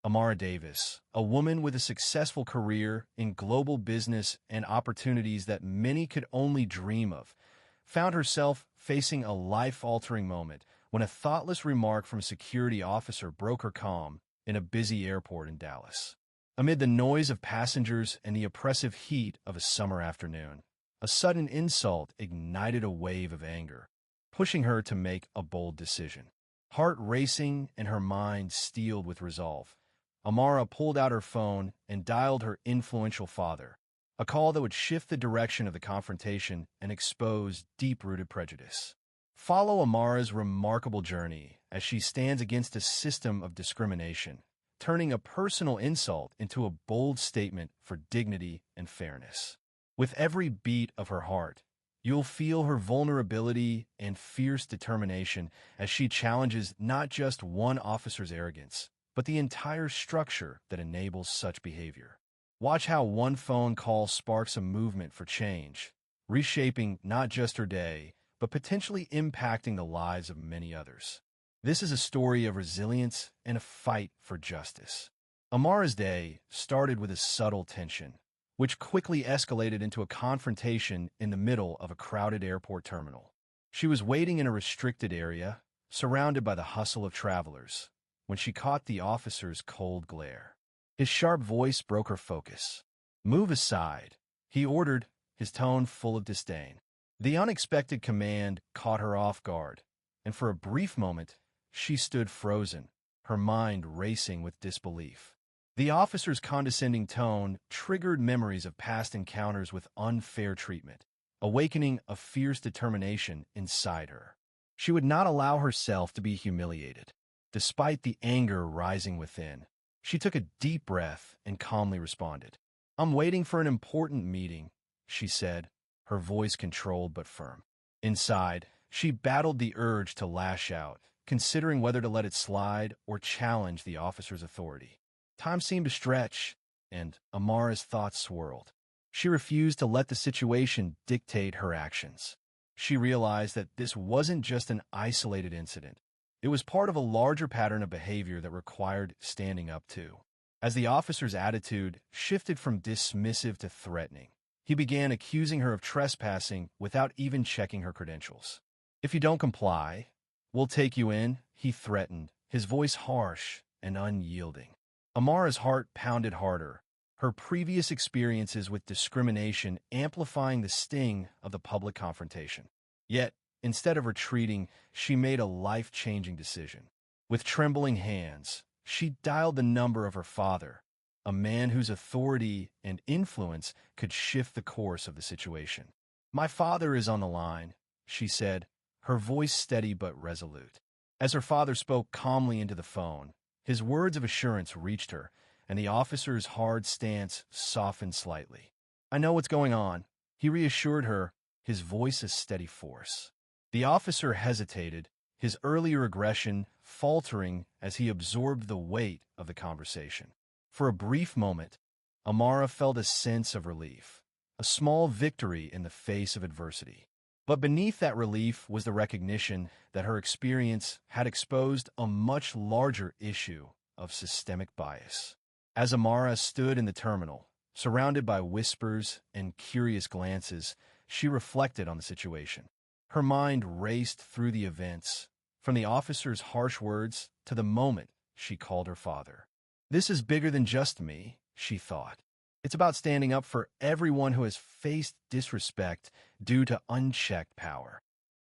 Amara Davis, a woman with a successful career in global business and opportunities that many could only dream of, found herself facing a life-altering moment when a thoughtless remark from a security officer broke her calm in a busy airport in Dallas. Amid the noise of passengers and the oppressive heat of a summer afternoon, a sudden insult ignited a wave of anger, pushing her to make a bold decision. Heart racing and her mind steeled with resolve, Amara pulled out her phone and dialed her influential father, a call that would shift the direction of the confrontation and expose deep-rooted prejudice. Follow Amara's remarkable journey as she stands against a system of discrimination, turning a personal insult into a bold statement for dignity and fairness. With every beat of her heart, you'll feel her vulnerability and fierce determination as she challenges not just one officer's arrogance, but the entire structure that enables such behavior. Watch how one phone call sparks a movement for change, reshaping not just her day, but potentially impacting the lives of many others. This is a story of resilience and a fight for justice. Amara's day started with a subtle tension, which quickly escalated into a confrontation in the middle of a crowded airport terminal. She was waiting in a restricted area, surrounded by the hustle of travelers, when she caught the officer's cold glare. His sharp voice broke her focus. "Move aside," he ordered, his tone full of disdain. The unexpected command caught her off guard, and for a brief moment, she stood frozen, her mind racing with disbelief. The officer's condescending tone triggered memories of past encounters with unfair treatment, awakening a fierce determination inside her. She would not allow herself to be humiliated. Despite the anger rising within, she took a deep breath and calmly responded. "I'm waiting for an important meeting," she said, her voice controlled but firm. Inside, she battled the urge to lash out, considering whether to let it slide or challenge the officer's authority. Time seemed to stretch, and Amara's thoughts swirled. She refused to let the situation dictate her actions. She realized that this wasn't just an isolated incident. It was part of a larger pattern of behavior that required standing up to. As the officer's attitude shifted from dismissive to threatening, he began accusing her of trespassing without even checking her credentials. "If you don't comply, we'll take you in," he threatened, his voice harsh and unyielding. Amara's heart pounded harder, her previous experiences with discrimination amplifying the sting of the public confrontation. Yet, instead of retreating, she made a life-changing decision. With trembling hands, she dialed the number of her father, a man whose authority and influence could shift the course of the situation. "My father is on the line," she said, her voice steady but resolute. As her father spoke calmly into the phone, his words of assurance reached her, and the officer's hard stance softened slightly. "I know what's going on," he reassured her, his voice a steady force. The officer hesitated, his earlier aggression faltering as he absorbed the weight of the conversation. For a brief moment, Amara felt a sense of relief, a small victory in the face of adversity. But beneath that relief was the recognition that her experience had exposed a much larger issue of systemic bias. As Amara stood in the terminal, surrounded by whispers and curious glances, she reflected on the situation. Her mind raced through the events, from the officer's harsh words to the moment she called her father. "This is bigger than just me," she thought. "It's about standing up for everyone who has faced disrespect due to unchecked power."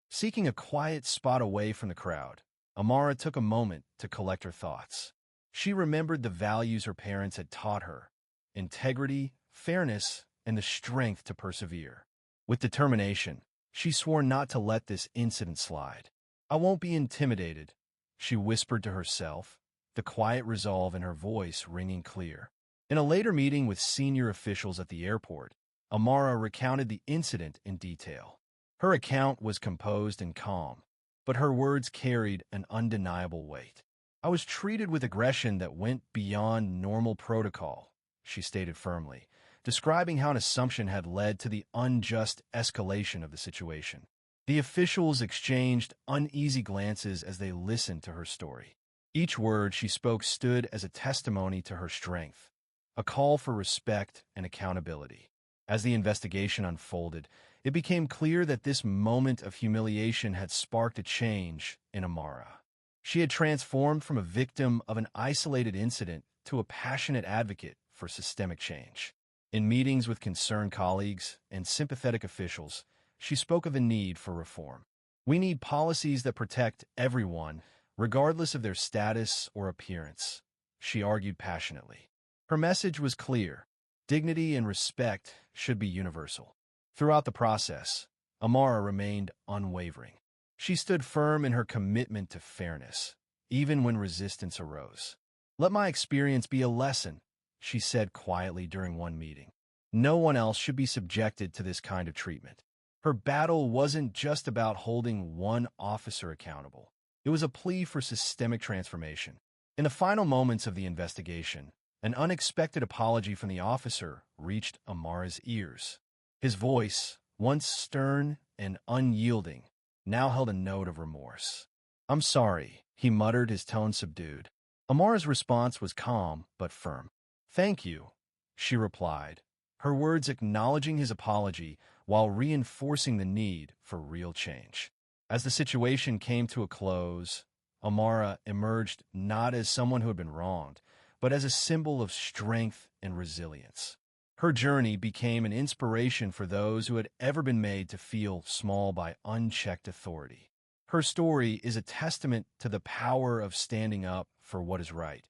Seeking a quiet spot away from the crowd, Amara took a moment to collect her thoughts. She remembered the values her parents had taught her: integrity, fairness, and the strength to persevere. With determination, she swore not to let this incident slide. "I won't be intimidated," she whispered to herself, the quiet resolve in her voice ringing clear. In a later meeting with senior officials at the airport, Amara recounted the incident in detail. Her account was composed and calm, but her words carried an undeniable weight. "I was treated with aggression that went beyond normal protocol," she stated firmly, describing how an assumption had led to the unjust escalation of the situation. The officials exchanged uneasy glances as they listened to her story. Each word she spoke stood as a testimony to her strength, a call for respect and accountability. As the investigation unfolded, it became clear that this moment of humiliation had sparked a change in Amara. She had transformed from a victim of an isolated incident to a passionate advocate for systemic change. In meetings with concerned colleagues and sympathetic officials, she spoke of the need for reform. We need policies that protect everyone, regardless of their status or appearance, she argued passionately. Her message was clear: dignity and respect should be universal. Throughout the process, Amara remained unwavering. She stood firm in her commitment to fairness, even when resistance arose. "Let my experience be a lesson," she said quietly during one meeting. "No one else should be subjected to this kind of treatment." Her battle wasn't just about holding one officer accountable. It was a plea for systemic transformation. In the final moments of the investigation, an unexpected apology from the officer reached Amara's ears. His voice, once stern and unyielding, now held a note of remorse. "I'm sorry," he muttered, his tone subdued. Amara's response was calm but firm. "Thank you," she replied, her words acknowledging his apology while reinforcing the need for real change. As the situation came to a close, Amara emerged not as someone who had been wronged, but as a symbol of strength and resilience. Her journey became an inspiration for those who had ever been made to feel small by unchecked authority. Her story is a testament to the power of standing up for what is right,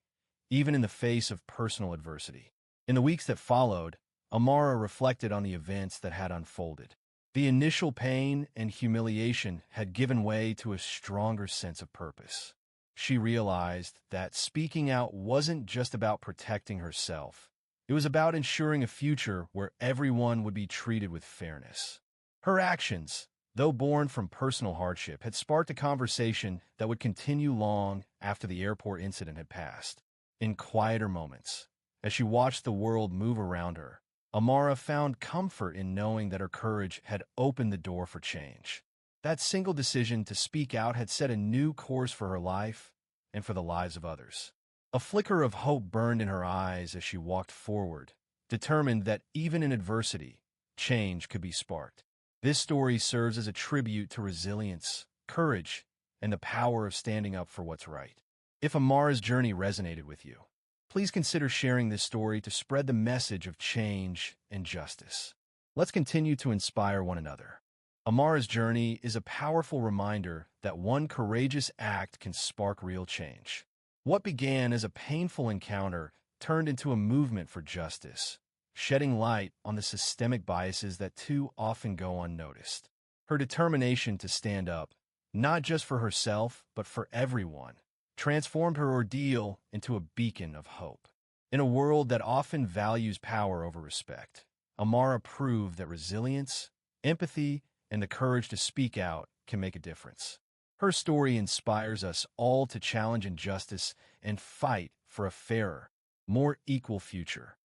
even in the face of personal adversity. In the weeks that followed, Amara reflected on the events that had unfolded. The initial pain and humiliation had given way to a stronger sense of purpose. She realized that speaking out wasn't just about protecting herself. It was about ensuring a future where everyone would be treated with fairness. Her actions, though born from personal hardship, had sparked a conversation that would continue long after the airport incident had passed. In quieter moments, as she watched the world move around her, Amara found comfort in knowing that her courage had opened the door for change. That single decision to speak out had set a new course for her life and for the lives of others. A flicker of hope burned in her eyes as she walked forward, determined that even in adversity, change could be sparked. This story serves as a tribute to resilience, courage, and the power of standing up for what's right. If Amara's journey resonated with you, please consider sharing this story to spread the message of change and justice. Let's continue to inspire one another. Amara's journey is a powerful reminder that one courageous act can spark real change. What began as a painful encounter turned into a movement for justice, shedding light on the systemic biases that too often go unnoticed. Her determination to stand up, not just for herself, but for everyone, transformed her ordeal into a beacon of hope. In a world that often values power over respect, Amara proved that resilience, empathy, and the courage to speak out can make a difference. Her story inspires us all to challenge injustice and fight for a fairer, more equal future.